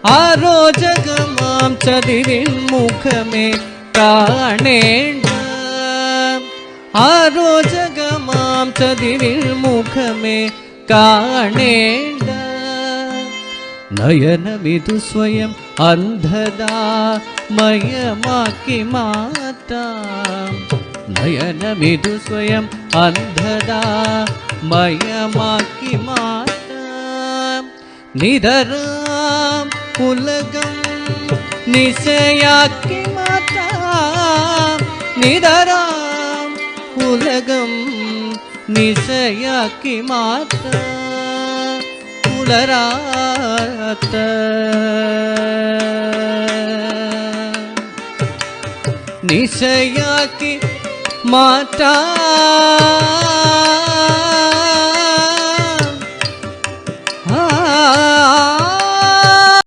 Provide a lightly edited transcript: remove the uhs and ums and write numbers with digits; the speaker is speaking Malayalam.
ആരോ ജഗമാം ചതിവിൻമുഖമേ കാണേണ്ട, ആരോ ജഗമാം ചതിവിൻമുഖമേ കാണേണ്ട. നയനമിതു സ്വയം അന്ധതാമയമാക്കി മാറ്റാം, നയനമിതു സ്വയം അന്ധതാമയമാക്കി മാറ്റാം. നിരരാം ഉലകം നിശയാക്കി മാറ്റാം, നിരരാം ഉലകം നിശയാക്കി മാറ്റാം. പുലരാത്ത നിശയാക്കി മാറ്റാം.